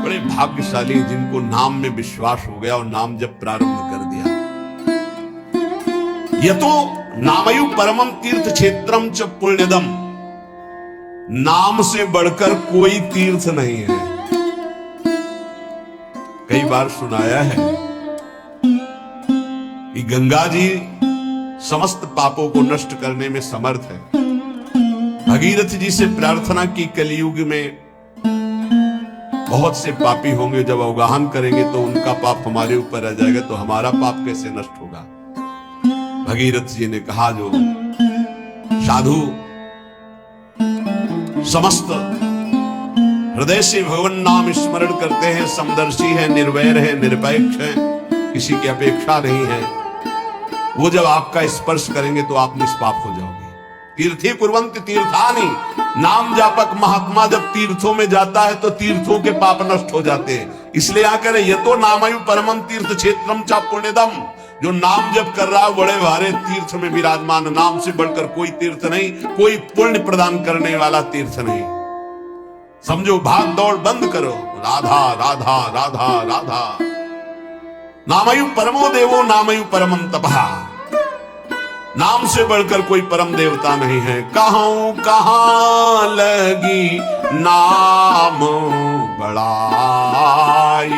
बड़े भाग्यशाली जिनको नाम में विश्वास हो गया और नाम जब प्रारंभ कर दिया। ये तो नामयु परमम तीर्थ क्षेत्रम च पुण्यदम, नाम से बढ़कर कोई तीर्थ नहीं है। कई बार सुनाया है कि गंगा जी समस्त पापों को नष्ट करने में समर्थ है। भगीरथ जी से प्रार्थना की कलयुग में बहुत से पापी होंगे, जब अवगाहन करेंगे तो उनका पाप हमारे ऊपर आ जाएगा, तो हमारा पाप कैसे नष्ट होगा। भगीरथ जी ने कहा जो साधु समस्त हृदय से भगवान नाम स्मरण करते हैं, समदर्शी है, निर्वैर है, निरपेक्ष है, किसी की अपेक्षा नहीं है, वो जब आपका स्पर्श करेंगे तो आप निष्पाप हो जाओगे। तीर्थी कुर्वन्ति तीर्थानि, नाम जापक महात्मा जब तीर्थों में जाता है तो तीर्थों के पाप नष्ट हो जाते हैं। इसलिए आकर ये तो नामयु परमम तीर्थ क्षेत्रम चा पुण्यदम, जो नाम जप कर रहा है बड़े भारे तीर्थ में विराजमान, नाम से बढ़कर कोई तीर्थ नहीं, कोई पुण्य प्रदान करने वाला तीर्थ नहीं। समझो, भाग दौड़ बंद करो, राधा राधा राधा राधा। नामयु परमो देवो नामयु परमम तपः, नाम से बढ़कर कोई परम देवता नहीं है। कहूं कहां लगी नाम बड़ाई,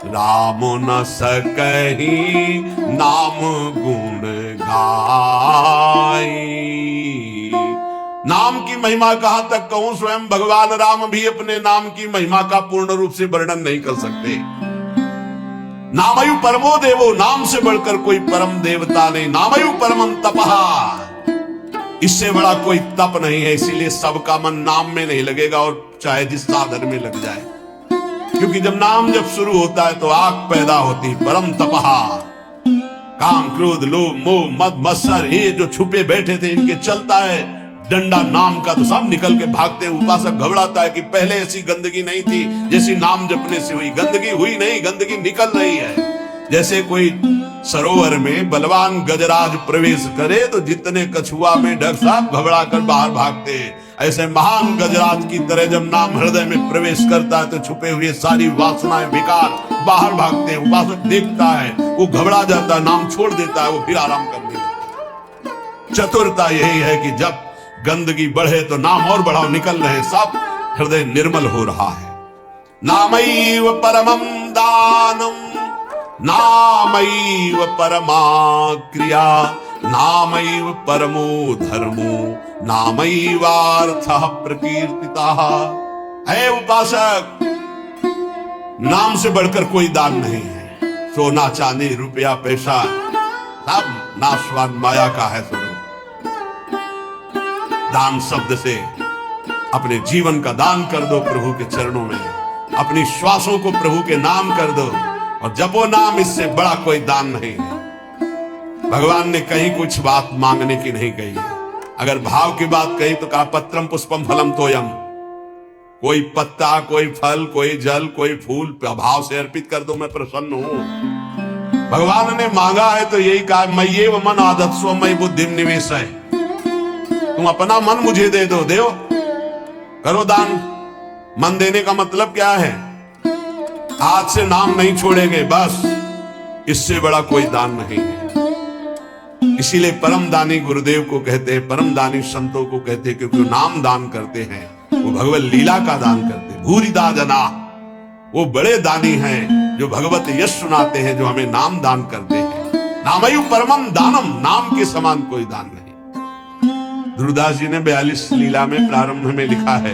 राम न सकही नाम गुण गाई। नाम की महिमा कहां तक कहूं, स्वयं भगवान राम भी अपने नाम की महिमा का पूर्ण रूप से वर्णन नहीं कर सकते। नामयु परमो देवो, नाम से बढ़कर कोई परम देवता नहीं। नामयु परमम तपः, इससे बड़ा कोई तप नहीं है। इसीलिए सबका मन नाम में नहीं लगेगा, और चाहे जिस साधन में लग जाए, क्योंकि जब नाम जब शुरू होता है तो आग पैदा होती। परम तपः, काम क्रोध लोभ मोह मद मत्सर, ये जो छुपे बैठे थे इनके चलता है डंडा नाम का, तो सब निकल के भागते हैं। उपासक घबराता है कि पहले ऐसी गंदगी नहीं थी जैसी नाम जपने से हुई। गंदगी हुई नहीं, गंदगी निकल रही है। जैसे कोई सरोवर में बलवान गजराज प्रवेश करे तो जितने कछुआ में ढक साहब घबरा कर बाहर भागते हैं, ऐसे महान गजराज की तरह जब नाम हृदय में प्रवेश करता है तो छुपे हुए सारी वासनाएं विकार बाहर भागते हैं। उपासक देखता है, वो घबरा जाता है, नाम छोड़ देता है, वो फिर आराम करने लगता है। चतुरता यही है कि जब गंदगी बढ़े तो नाम और बढ़ाओ, निकल रहे सब, हृदय निर्मल हो रहा है। नामैव परमं दानम, नामैव परमा क्रिया, नामैव परमो धर्मो, नामैवार्थः प्रकीर्तितः। है उपासक, नाम से बढ़कर कोई दान नहीं है। सोना चांदी रुपया पैसा सब नाशवान माया का है। सुनो, दान शब्द से अपने जीवन का दान कर दो प्रभु के चरणों में, अपनी श्वासों को प्रभु के नाम कर दो, और जपो नाम, इससे बड़ा कोई दान नहीं है। भगवान ने कहीं कुछ बात मांगने की नहीं कही है। अगर भाव की बात कही तो कहा पत्रम पुष्पम फलम तोयम, कोई पत्ता, कोई फल, कोई जल, कोई फूल भाव से अर्पित कर दो, मैं प्रसन्न हूं। भगवान ने मांगा है तो यही कहा, मय्येव मन आदत्स्व मयि बुद्धिम निवेशय, तुम अपना मन मुझे दे दो, देव करो दान। मन देने का मतलब क्या है? हाथ से नाम नहीं छोड़ेंगे, बस, इससे बड़ा कोई दान नहीं है। इसीलिए परम दानी गुरुदेव को कहते हैं, परम दानी संतों को कहते हैं, क्योंकि वो नाम दान करते हैं, वो भगवत लीला का दान करते हैं। भूरिदा जना, वो बड़े दानी हैं जो भगवत यश सुनाते हैं, जो हमें नाम दान करते हैं। नामयु परमम दानम, नाम के समान कोई दान नहीं। ध्रुवदास जी ने 42 लीला में प्रारंभ में लिखा है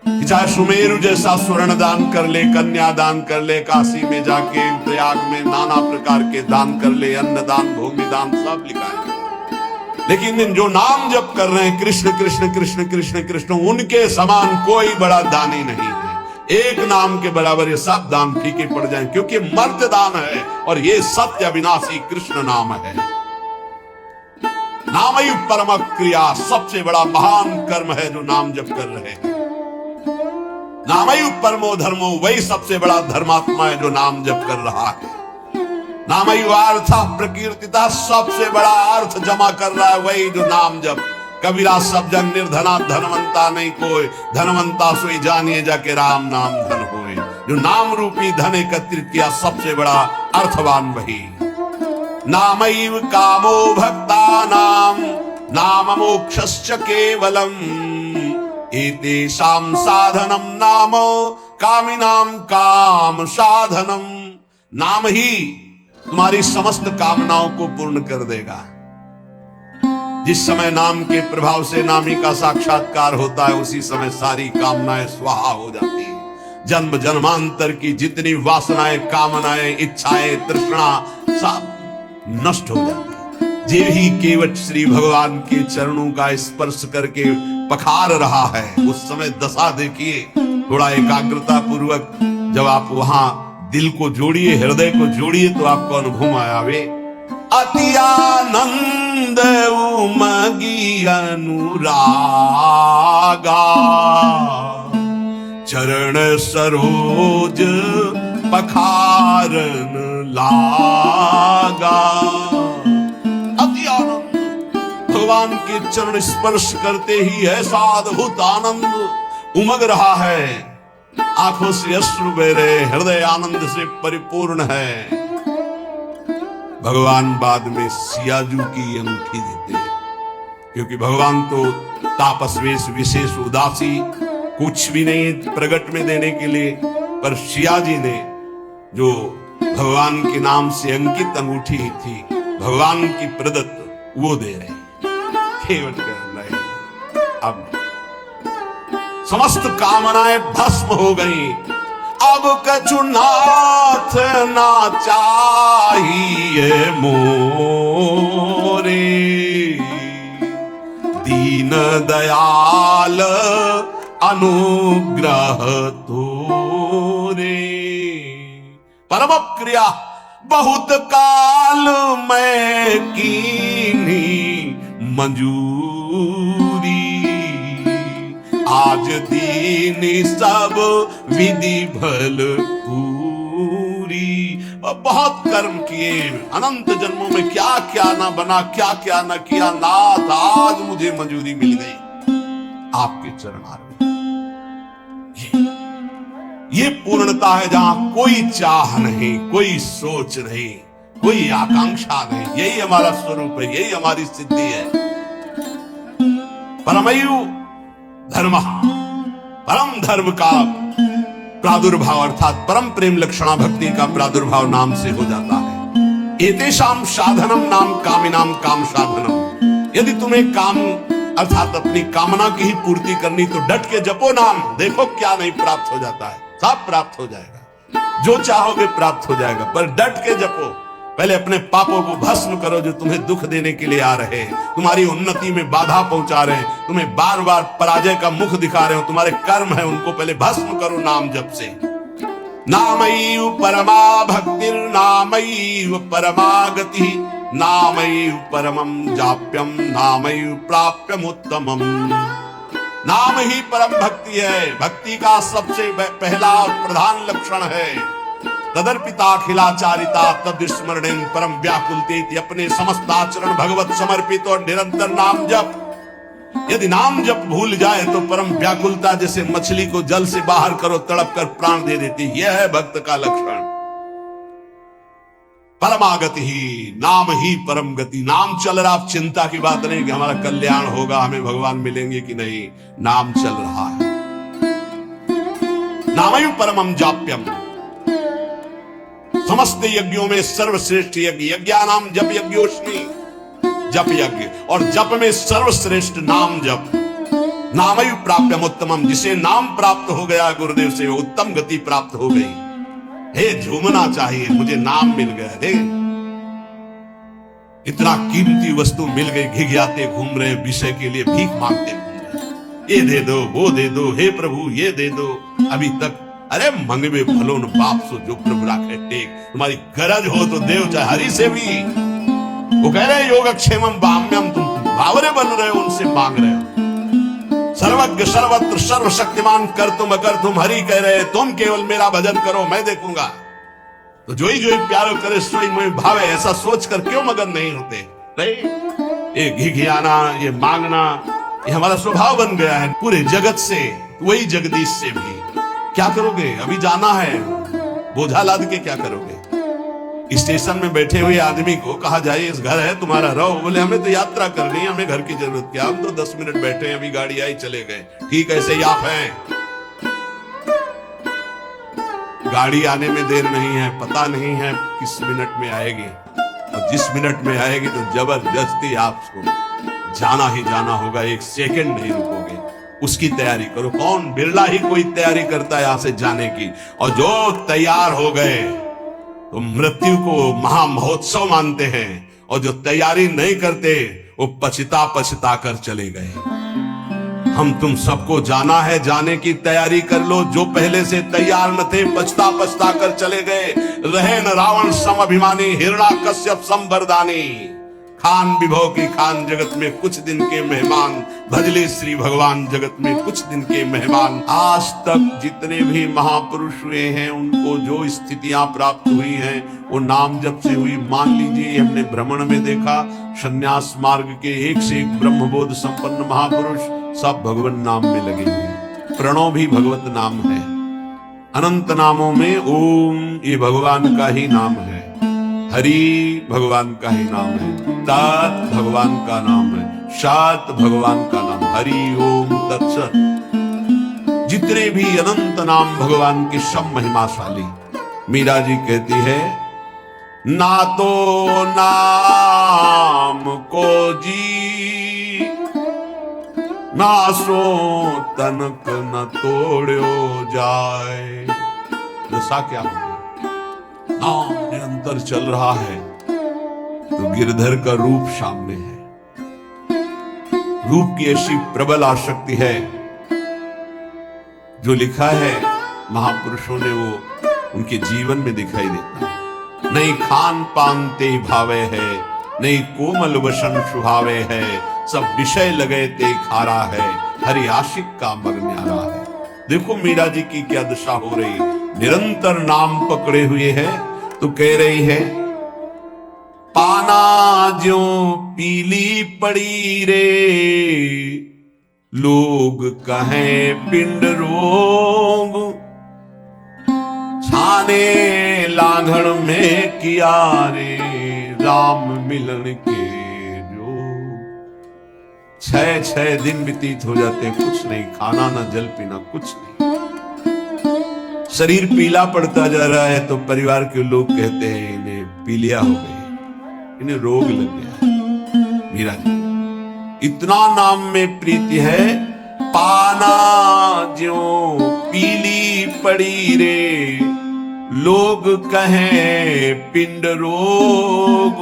कि चाहे सुमेरु जैसा स्वर्ण दान कर ले, कन्या दान कर ले, काशी में जाके प्रयाग में नाना प्रकार के दान कर ले, अन्न दान, भूमि दान, सब लिखा है। लेकिन जो नाम जप कर रहे हैं कृष्ण कृष्ण कृष्ण कृष्ण कृष्ण, उनके समान कोई बड़ा दानी नहीं है। एक नाम के बराबर ये सब दान फीके पड़ जाएं, क्योंकि मर्त्य दान है और ये सत्य अविनाशी कृष्ण नाम है। नामयु परम क्रिया, सबसे बड़ा महान कर्म है जो नाम जप कर रहे हैं। नामयु परमो धर्मो, वही सबसे बड़ा धर्मात्मा है जो नाम जप कर रहा है। नामयु अर्थ प्रकीर्तिता, सबसे बड़ा अर्थ जमा कर रहा है वही जो नाम जप कबीरा सब जग निर्धना धनवंता नहीं कोई, धनवंता सोई जानिए जाके राम नाम धन होए। जो नाम रूपी धन एकत्रित किया सबसे बड़ा अर्थवान वही। नामैव कामो भक्तानां नाम मोक्षश्च केवलम एतेषां साधनम नाम कामिनां काम साधनम। नाम ही तुम्हारी समस्त कामनाओं को पूर्ण कर देगा। जिस समय नाम के प्रभाव से नामी का साक्षात्कार होता है उसी समय सारी कामनाएं स्वाहा हो जाती है। जन्म जन्मांतर की जितनी वासनाएं, कामनाएं, इच्छाएं, तृष्णा सब नष्ट हो जाती है। जे ही केवट श्री भगवान के चरणों का स्पर्श करके पखार रहा है उस समय दशा देखिए। थोड़ा एकाग्रता पूर्वक जब आप वहां दिल को जोड़िए, हृदय को जोड़िए तो आपको अनुभव आवे। अति आनंद उमगी अनुरागा चरण सरोज पखारन लागा। अति आनंद, भगवान के चरण स्पर्श करते ही ऐसा अद्भुत आनंद उमग रहा है। आंखों से अश्रु बह रहे, हृदय आनंद से परिपूर्ण है। भगवान बाद में सियाजू की अंगूठी देते हैं, क्योंकि भगवान तो तापस्वेश विशेष उदासी कुछ भी नहीं प्रकट में देने के लिए, पर सियाजी ने जो भगवान के नाम से अंकित अंगूठी थी भगवान की प्रदत्त वो दे रहे केवल नहीं। अब समस्त कामनाएं भस्म हो गई। अब कछु नाथ ना चाहिए मोरे, दीन दयाल अनुग्रह तोरे। परम क्रिया बहुत काल में कीनी मंजूरी, आज दीनी सब विधि भल पूरी। बहुत कर्म किए, अनंत जन्मों में क्या क्या ना बना, क्या क्या ना किया, नाथ आज मुझे मंजूरी मिल गई आपके चरण आर में। ये पूर्णता है जहां कोई चाह नहीं, कोई सोच नहीं, कोई आकांक्षा नहीं। यही हमारा स्वरूप है, यही हमारी सिद्धि है। परमयु धर्म, परम धर्म का प्रादुर्भाव अर्थात परम प्रेम लक्षणा भक्ति का प्रादुर्भाव नाम से हो जाता है। एतेषाम साधनम नाम कामिनाम काम साधनम। यदि तुम्हें काम अर्थात अपनी कामना की ही पूर्ति करनी तो डट के जपो नाम, देखो क्या नहीं प्राप्त हो जाता है, सब प्राप्त हो जाएगा। जो चाहोगे प्राप्त हो जाएगा, पर डट के जपो। पहले अपने पापों को भस्म करो जो तुम्हें दुख देने के लिए आ रहे हैं, तुम्हारी उन्नति में बाधा पहुंचा रहे हैं, तुम्हें बार बार पराजय का मुख दिखा रहे हो, तुम्हारे कर्म है उनको पहले भस्म करो नाम जप से। नामैव परमा भक्तिर् नामैव परमा गति, नामैव परमं जाप्यम नामैव प्राप्यम उत्तमम। नाम ही परम भक्ति है, भक्ति का सबसे पहला और प्रधान लक्षण है। तदर्पिताखिलाचारिता तद्स्मरणेन परम व्याकुलतेति। अपने समस्त आचरण भगवत समर्पित और निरंतर नाम जप। यदि नाम जप भूल जाए तो परम व्याकुलता, जैसे मछली को जल से बाहर करो तड़प कर प्राण दे देती, यह है भक्त का लक्षण। परमागति ही, नाम ही परम गति। नाम चल रहा, चिंता की बात नहीं कि हमारा कल्याण होगा, हमें भगवान मिलेंगे कि नहीं, नाम चल रहा है। नामैव परमं जाप्यम, समस्त यज्ञों में सर्वश्रेष्ठ यज्ञ, यज्ञानाम जप यज्ञोष्मी, जप यज्ञ, और जप में सर्वश्रेष्ठ नाम जप। नामैव प्राप्यम उत्तमम, जिसे नाम प्राप्त हो गया गुरुदेव से उत्तम गति प्राप्त हो गई। हे झूमना चाहिए, मुझे नाम मिल गया रे, इतना कीमती वस्तु मिल गई, घिघियाते घूम रहे विषय के लिए, भीख मांगते घूम रहे, ये दे दो वो दे दो, हे प्रभु ये दे दो। अभी तक अरे मंगवे भलो न बाप सो जो प्रभु राखे टेक। तुम्हारी गरज हो तो देव चाहे हरि से भी। वो कह रहे योगक्षेमम बाम्यम, तुम बावरे बन रहे हो, उनसे मांग रहे हो। सर्वज्ञ सर्वत्र सर्वशक्तिमान कर तुम अगर तुम हरि कह रहे, तुम केवल मेरा भजन करो मैं देखूंगा। तो जो ही प्यारो करे सोई मोहि भावे, ऐसा सोचकर क्यों मगन नहीं होते? नहीं, ये घिघियाना, ये मांगना, ये हमारा स्वभाव बन गया है पूरे जगत से, वही जगदीश से भी। क्या करोगे? अभी जाना है, बोझा लाद के क्या करोगे? स्टेशन में बैठे हुए आदमी को कहा जाए इस घर है तुम्हारा, रहो। बोले हमें तो यात्रा करनी है, हमें घर की जरूरत क्या, हम तो 10 मिनट बैठे हैं, अभी गाड़ी आई चले गए। ठीक ऐसे ही आप हैं, गाड़ी आने में देर नहीं है, पता नहीं है किस मिनट में आएगी, और जिस मिनट में आएगी तो जबरदस्ती आपको जाना ही जाना होगा, एक सेकंड नहीं रुकोगे। उसकी तैयारी करो। कौन? बिरला ही कोई तैयारी करता है यहां से जाने की, और जो तैयार हो गए तो मृत्यु को महामहोत्सव मानते हैं, और जो तैयारी नहीं करते वो पछता पछता कर चले गए। हम तुम सबको जाना है, जाने की तैयारी कर लो। जो पहले से तैयार न थे पछता पछता कर चले गए। रहे न रावण सम अभिमानी, हिरण्याकश्यप सम वरदानी। खान विभव की खान जगत में कुछ दिन के मेहमान, भजले श्री भगवान जगत में कुछ दिन के मेहमान। आज तक जितने भी महापुरुष हुए हैं उनको जो स्थितियां प्राप्त हुई हैं वो नाम जप से हुई। मान लीजिए हमने भ्रमण में देखा संन्यास मार्ग के एक से एक ब्रह्मबोध संपन्न महापुरुष सब भगवान नाम में लगे हुए। प्रणव भी भगवत नाम है। अनंत नामों में ओम ये भगवान का ही नाम है, हरि भगवान का ही नाम है, तात भगवान का नाम है, शात भगवान का नाम, हरि ओम तत्सत। जितने भी अनंत नाम भगवान के सब महिमाशाली। मीरा जी कहती है ना तो नाम को जी, ना सो तनक न तोड़ो जाए। दशा क्या होगी? नाम निरंतर चल रहा है तो गिरधर का रूप सामने है। रूप की ऐसी प्रबल आसक्ति है, जो लिखा है महापुरुषों ने वो उनके जीवन में दिखाई देता है। नहीं खान पान ते भावे है, नहीं कोमल वसन सुहावे है, सब विषय लगे ते खारा है, हरि आशिक का मग न्यारा है। देखो मीरा जी की क्या दशा हो रही, निरंतर नाम पकड़े हुए है। तो कह रही है पाना ज्यों पीली पड़ी रे, लोग कहें पिंड रोग, छाने लांघड़ में किया रे, राम मिलन के जो। 6 दिन व्यतीत हो जाते, कुछ नहीं, खाना ना जल पीना, कुछ नहीं। शरीर पीला पड़ता जा रहा है तो परिवार के लोग कहते हैं इन्हें पीलिया हो गई, इन्हें रोग लग गया। मीरा जी इतना नाम में प्रीति है। पाना ज्यों पीली पड़ी रे, लोग कहें पिंड रोग,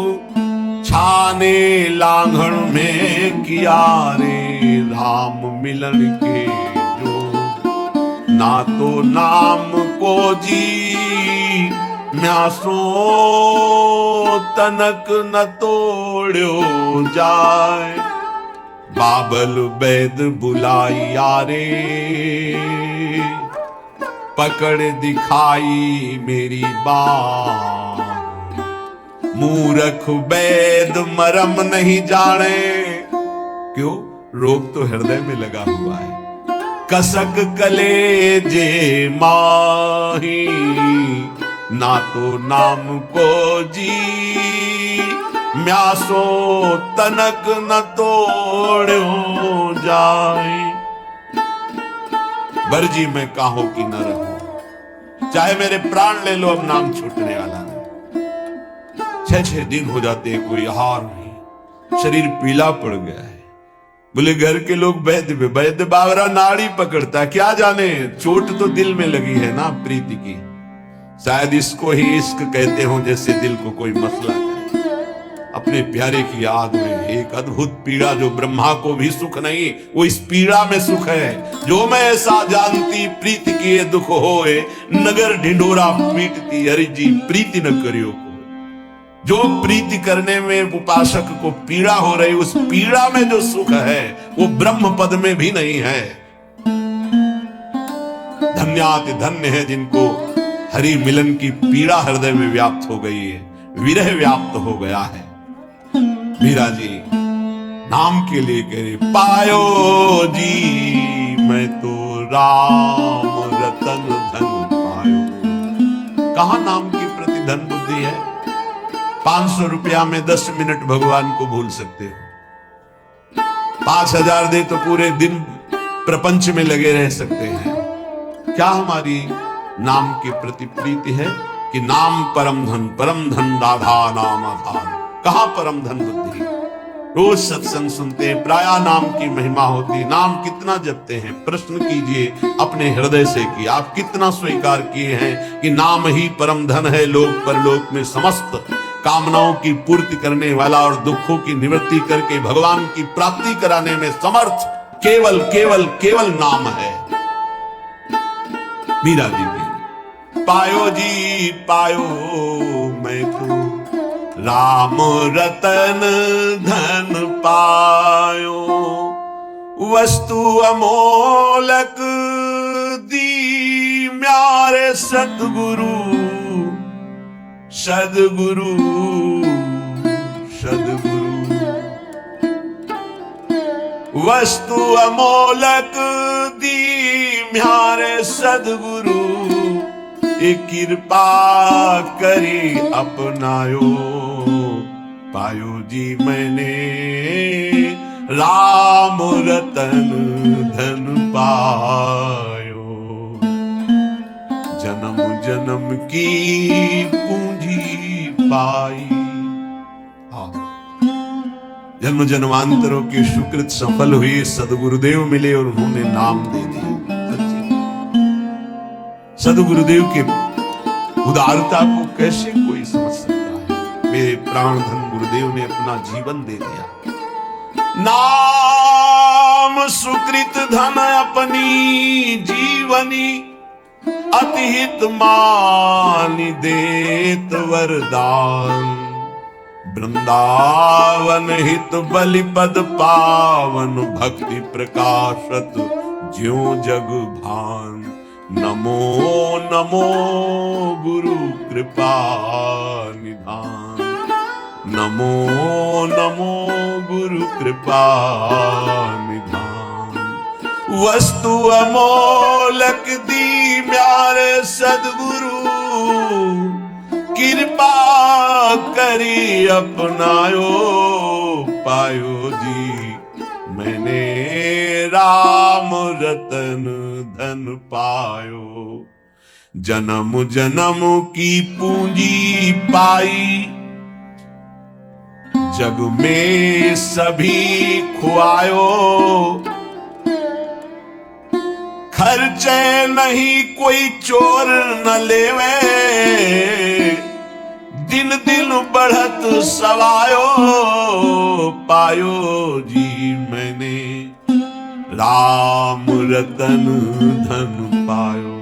छाने लांघड़ में किया रे, राम मिलन के ना तो नाम को जी, म्यासो तनक न तोड़ो जाए। बाबल वैद बुलाइया रे, पकड़ दिखाई मेरी बात, मूर्ख वैद मरम नहीं जाने। क्यों? रोग तो हृदय में लगा हुआ है। कसक कलेजे माही, ना तो नाम को जी, म्यासो तनक न तोड़ो जाए। बरजी मैं काहो की न रहूं, चाहे मेरे प्राण ले लो, अब नाम छूटने वाला नहीं। 6 दिन हो जाते, कोई आहार नहीं, शरीर पीला पड़ गया है। बोले घर के लोग वैद्य बावरा नाड़ी पकड़ता, क्या जाने चोट तो दिल में लगी है ना प्रीति की। शायद इसको ही इश्क कहते हो, जैसे दिल को कोई मसला है। अपने प्यारे की याद में एक अद्भुत पीड़ा, जो ब्रह्मा को भी सुख नहीं, वो इस पीड़ा में सुख है। जो मैं ऐसा जानती प्रीति किए दुख होए, नगर ढिंडोरा पीटती, हरि जी प्रीति न करियो। जो प्रीति करने में उपासक को पीड़ा हो रही, उस पीड़ा में जो सुख है वो ब्रह्म पद में भी नहीं है। धन्याति धन्य है जिनको हरि मिलन की पीड़ा हृदय में व्याप्त हो गई है, विरह व्याप्त हो गया है। मीरा जी नाम के लिए कह रहे, पायो जी मैं तो राम रतन धन पायो। कहां नाम के प्रति धन बुद्धि है? 500 रुपया में 10 मिनट भगवान को भूल सकते हो। 5000 दे तो पूरे दिन प्रपंच में लगे रह सकते हैं। क्या हमारी नाम के प्रति प्रीति है कि नाम परम धन राधा नाम आधार। कहां परम धन बुद्धि? रोज सत्संग सुनते हैं, प्रायः नाम की महिमा होती। नाम कितना जपते हैं? प्रश्न कीजिए अपने हृदय से कि आप कितना स्वीकार किए हैं कि नाम ही परम धन है। लोक परलोक में समस्त कामनाओं की पूर्ति करने वाला और दुखों की निवृत्ति करके भगवान की प्राप्ति कराने में समर्थ केवल केवल केवल नाम है। मीरा जी की पायो जी पायो मैं तो राम रतन धन पायो। वस्तु अमोलक दी म्यारे सतगुरु सदगुरु सदगुरु। वस्तु अमोलक दी म्यारे सदगुरु। एक कृपा करी अपनायो। पायो जी मैंने राम रतन धन पायो। जन्म जन्म की पूंजी पाई। जन्म जन्मांतरों के सुकृत सफल हुए, सदगुरुदेव मिले और उन्होंने नाम दे दिया। सदगुरुदेव के उदारता को कैसे कोई समझ सकता है? मेरे प्राण धन गुरुदेव ने अपना जीवन दे दिया। नाम सुकृत धन अपनी जीवनी अतिहित मानि देत वरदान। वृंदावन हित बलिपद पावन भक्ति प्रकाशत ज्यों जग भान। नमो नमो गुरु कृपा निधान। नमो नमो गुरु कृपा निधान। वस्तु अमोलक दी म्यारे सदगुरु। कृपा करी अपनायो। पायो जी मैंने राम रतन धन पायो। जन्म जन्म की पूंजी पाई। जग में सभी खुआयो। खर्चे नहीं कोई चोर न लेवे। दिन दिन बढ़त सवायो। पायो जी मैंने राम रतन धन पायो।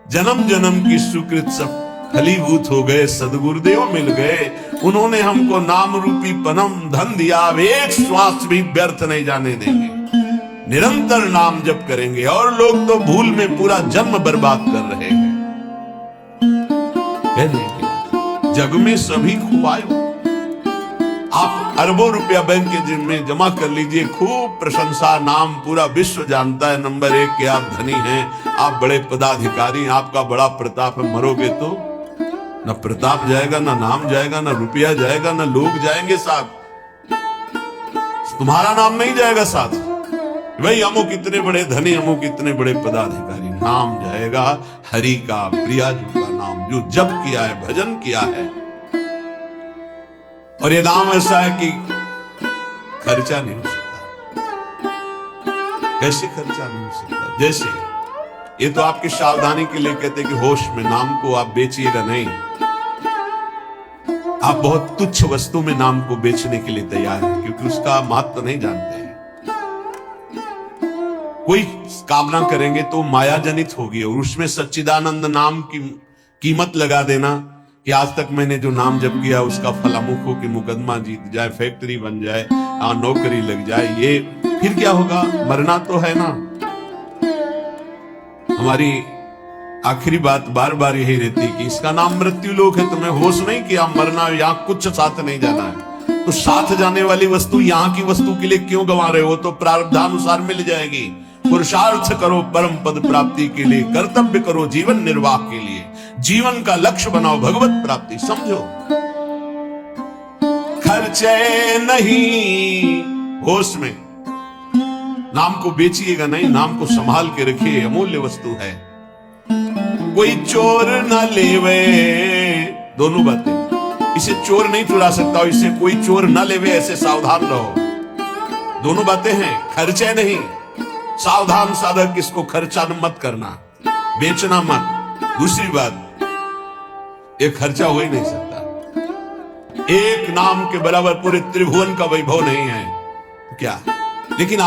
जन्म जन्म की सुकृत सब फलीभूत हो गए। सदगुरुदेव मिल गए, उन्होंने हमको नाम रूपी परम धन दिया। अब एक श्वास भी व्यर्थ नहीं जाने देंगे। निरंतर नाम जप करेंगे। और लोग तो भूल में पूरा जन्म बर्बाद कर रहे हैं। जग में सभी खुआयो। आप अरबों रुपया बैंक के में जमा कर लीजिए, खूब प्रशंसा, नाम पूरा विश्व जानता है नंबर 1 के आप धनी हैं, आप बड़े पदाधिकारी, आपका बड़ा प्रताप है। मरोगे तो न प्रताप जाएगा, न नाम जाएगा, न रुपया जाएगा, न लोग जाएंगे साथ, तुम्हारा नाम नहीं जाएगा साथ। भाई अमुक इतने बड़े धनी, अमुक इतने बड़े पदाधिकारी, नाम जाएगा हरि का, प्रिया जी का नाम जो जप किया है, भजन किया है। और ये नाम ऐसा है कि खर्चा नहीं हो सकता। कैसे खर्चा नहीं हो सकता? जैसे ये तो आपकी सावधानी के लिए कहते कि होश में नाम को आप बेचिएगा नहीं। आप बहुत तुच्छ वस्तु में नाम को बेचने के लिए तैयार हैं, क्योंकि उसका महत्व नहीं जानते हैं। कोई कामना करेंगे तो माया जनित होगी, और उसमें सच्चिदानंद नाम की कीमत लगा देना कि आज तक मैंने जो नाम जप किया उसका फल अमुक हो कि मुकदमा जीत जाए, फैक्ट्री बन जाए, नौकरी लग जाए, ये फिर क्या होगा? मरना तो है ना। हमारी आखिरी बात बार बार यही रहती कि इसका नाम मृत्यु लोक है, तुम्हें होश नहीं कि आप मरना, यहां कुछ साथ नहीं जाना है। तो साथ जाने वाली वस्तु यहां की वस्तु के लिए क्यों गंवा रहे हो? तो प्रारब्धानुसार मिल जाएगी। पुरुषार्थ करो परम पद प्राप्ति के लिए, कर्तव्य करो जीवन निर्वाह के लिए, जीवन का लक्ष्य बनाओ भगवत प्राप्ति। समझो, खर्चे नहीं होश में, नाम को बेचिएगा नहीं, नाम को संभाल के रखिए, अमूल्य वस्तु है। कोई चोर न लेवे, दोनों बातें, इसे चोर नहीं चुरा सकता और इससे कोई चोर न लेवे, ऐसे सावधान रहो। दोनों बातें हैं, खर्चे नहीं, सावधान साधक इसको खर्चा मत करना, बेचना मत। दूसरी बात, ये खर्चा हो ही नहीं सकता, एक नाम के बराबर पूरे त्रिभुवन का वैभव नहीं है क्या? लेकिन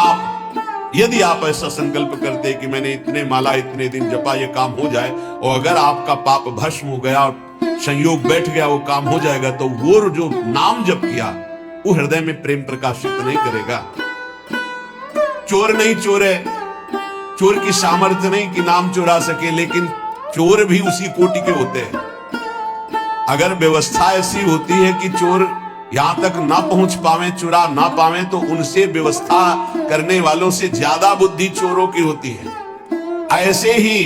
यदि आप ऐसा संकल्प करते कि मैंने इतने माला इतने दिन जपा, ये काम हो जाए, और अगर आपका पाप भस्म हो गया और संयोग बैठ गया, वो काम हो जाएगा, तो वो जो नाम जप किया वो हृदय में प्रेम प्रकाशित नहीं करेगा। चोर नहीं चोर है, चोर की सामर्थ्य नहीं कि नाम चुरा सके, लेकिन चोर भी उसी कोटि के होते हैं। अगर व्यवस्था ऐसी होती है कि चोर यहां तक ना पहुंच पावे, चुरा ना पावे, तो उनसे व्यवस्था करने वालों से ज्यादा बुद्धि चोरों की होती है। ऐसे ही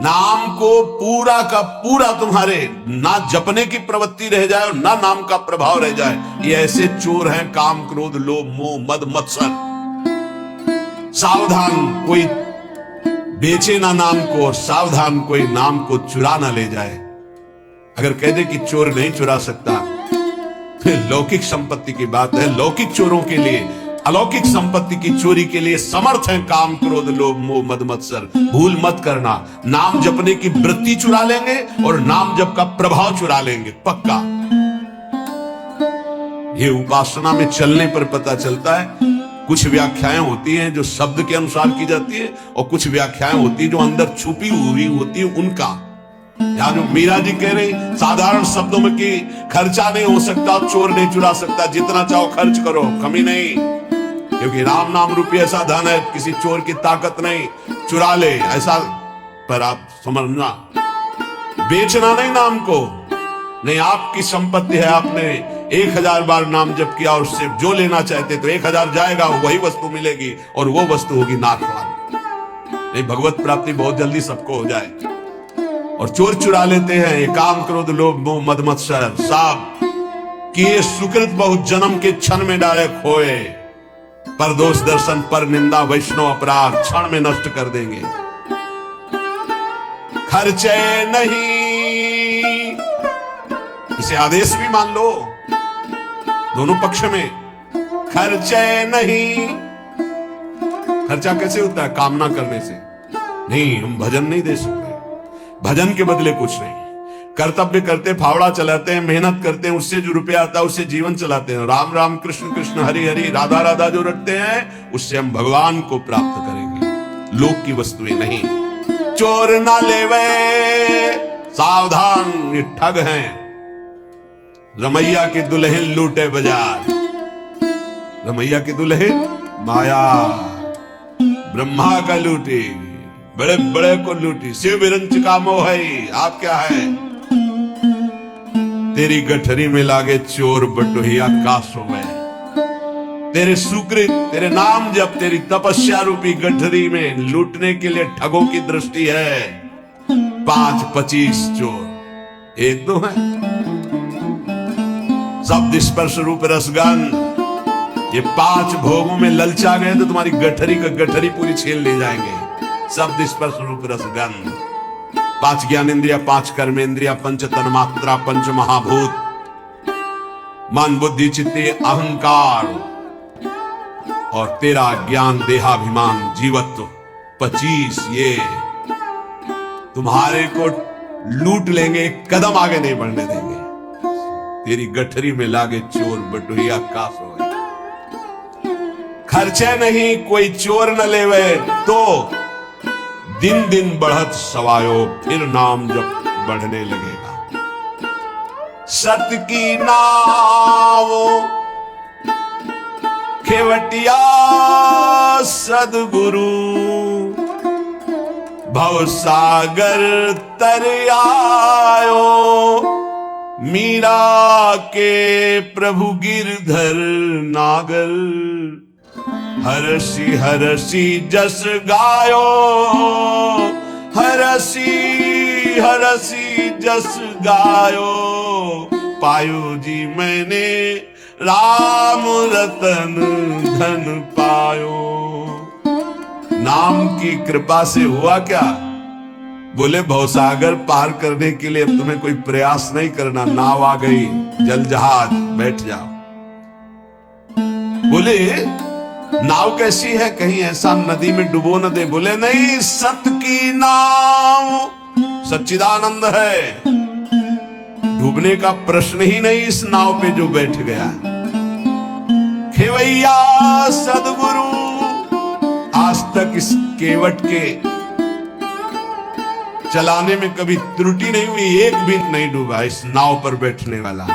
नाम को पूरा का पूरा तुम्हारे ना जपने की प्रवृत्ति रह जाए और ना नाम का प्रभाव रह जाए, ये ऐसे चोर हैं, काम क्रोध लोभ मोह मद मत्सर। सावधान कोई बेचे ना नाम को, और सावधान कोई नाम को चुरा ना ले जाए। अगर कह दे कि चोर नहीं चुरा सकता, फिर लौकिक संपत्ति की बात है। लौकिक चोरों के लिए, अलौकिक संपत्ति की चोरी के लिए समर्थ है काम क्रोध लोभ मोह मद मत्सर। भूल मत करना, नाम जपने की वृत्ति चुरा लेंगे और नाम जप का प्रभाव चुरा लेंगे, पक्का। ये उपासना में चलने पर पता चलता है। कुछ व्याख्याएं होती हैं जो शब्द के अनुसार की जाती है, और कुछ व्याख्याएं होती है जो अंदर छुपी हुई होती है उनका। यहां जो मीरा जी कह रहे साधारण शब्दों में कि खर्चा नहीं हो सकता, चोर नहीं चुरा सकता, जितना चाहो खर्च करो, कमी नहीं, क्योंकि राम नाम रूपी ऐसा धन है, किसी चोर की ताकत नहीं, चुरा ले ऐसा। पर आप समझना, बेचना नहीं नाम को, नहीं आपकी संपत्ति है, आपने 1000 बार नाम जप किया और उससे जो लेना चाहते तो 1000 जाएगा, वही वस्तु मिलेगी और वो वस्तु होगी नाशवान। नहीं, भगवत प्राप्ति बहुत जल्दी सबको हो जाए। और चोर चुरा लेते हैं, ये काम क्रोध लोभ मोह मद मत्सर साब किए सुकृत बहुत जन्म के क्षण में डाले खोए, पर दोष दर्शन पर निंदा वैष्णव अपराध क्षण में नष्ट कर देंगे। खर्चे नहीं, इसे आदेश भी मान लो दोनों पक्ष में। खर्चे नहीं, खर्चा कैसे होता है? कामना करने से नहीं। हम भजन नहीं दे सकते, भजन के बदले कुछ नहीं। कर्तव्य करते, फावड़ा चलाते हैं, मेहनत करते हैं, उससे जो रुपया आता है उससे जीवन चलाते हैं। राम राम कृष्ण कृष्ण हरि हरि राधा राधा जो रखते हैं, उससे हम भगवान को प्राप्त करेंगे, लोक की वस्तुएं नहीं। चोर ना लेवे, सावधान, ये ठग हैं। रमैया के दुल्हन लूटे बाजार, रमैया के दुल्हन माया ब्रह्मा का लूटी, बड़े बड़े को लूटी, शिव विरंच का मोह है। आप क्या है? तेरी गठरी में लागे चोर बटोहिया कासों में, तेरे सुकृत, तेरे नाम जब, तेरी तपस्या रूपी गठरी में लूटने के लिए ठगों की दृष्टि है। 5-25 चोर, एक दो है। शब्द स्पर्श रूप रसगंध, ये 5 भोगों में ललचा गए तो तुम्हारी गठरी का गठरी पूरी छीन ले जाएंगे। शब्द स्पर्श रूप रसगंध, 5 ज्ञानेंद्रिया, 5 कर्मेंद्रिया, 5 तन्मात्रा, 5 महाभूत, मन बुद्धि चित्ते अहंकार, और तेरा ज्ञान देहाभिमान जीवत्व 25, ये तुम्हारे को लूट लेंगे, कदम आगे नहीं बढ़ने देंगे। तेरी गठरी में लागे चोर बटुहिया कास हो। खर्चे नहीं कोई चोर न लेवे, तो दिन दिन बढ़त सवायो, फिर नाम जब बढ़ने लगेगा। सत्य की नाव खेवटिया सदगुरु, भव सागर तर आयो, मीरा के प्रभु गिरधर नागर, हरसी हरसी जस गायो, हरसी हरसी जस गायो, पायो जी मैंने राम रतन धन पायो। नाम की कृपा से हुआ क्या? बोले भवसागर पार करने के लिए अब तुम्हें कोई प्रयास नहीं करना, नाव आ गई, जल जहाज, बैठ जाओ। बोले नाव कैसी है, कहीं ऐसा नदी में डुबो न दे? बोले नहीं, सत की नाव सच्चिदानंद है, डूबने का प्रश्न ही नहीं इस नाव पे जो बैठ गया। खेवैया सदगुरु, आज तक इस केवट के चलाने में कभी त्रुटि नहीं हुई, एक भी नहीं डूबा इस नाव पर बैठने वाला।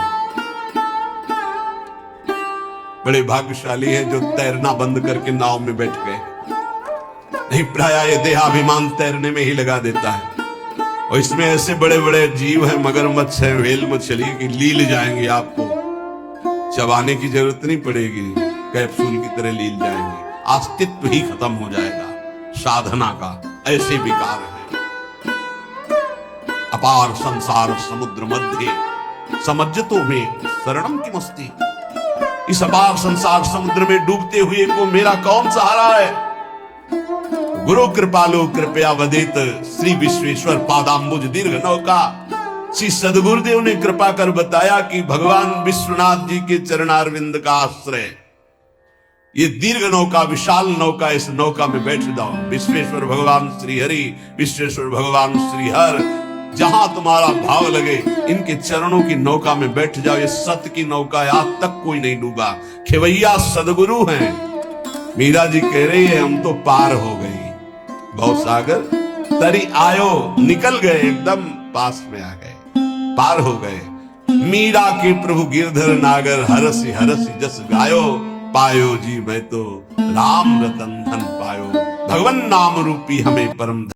बड़े भाग्यशाली है जो तैरना बंद करके नाव में बैठ गए, नहीं प्राय ये देहाभिमान तैरने में ही लगा देता है। और इसमें ऐसे बड़े बड़े जीव हैं, मगरमच्छ है, व्हेल मछली की लील जाएंगे, आपको चबाने की जरूरत नहीं पड़ेगी, कैप्सूल की तरह लील जाएंगे, अस्तित्व ही खत्म हो जाएगा साधना का। ऐसे विकार है। अपार संसार समुद्र मध्य समझतो में शरणम की मस्ती, इस अपार संसार समुद्र में डूबते हुए को मेरा कौन सहारा है? गुरु कृपालु कृपया वदित, श्री विश्वेश्वर पादाम्बुज दीर्घ नौका। श्री सदगुरुदेव ने कृपा कर बताया कि भगवान विश्वनाथ जी के चरणारविंद का आश्रय ये दीर्घ नौका, विशाल नौका, इस नौका में बैठ जाओ। विश्वेश्वर भगवान श्री हरि, विश्वेश्वर भगवान श्री हर, जहां तुम्हारा भाव लगे इनके चरणों की नौका में बैठ जाओ। ये सत्य की नौका है, आज तक कोई नहीं डूबा। खेवैया सदगुरु हैं। मीरा जी कह रही है हम तो पार हो गई भवसागर, तरी आयो, निकल गए, एकदम पास में आ गए, पार हो गए। मीरा के प्रभु गिरधर नागर, हरसी हरसी जस गायो, पायो जी मैं तो राम रतन धन पायो। भगवान नाम रूपी हमें परम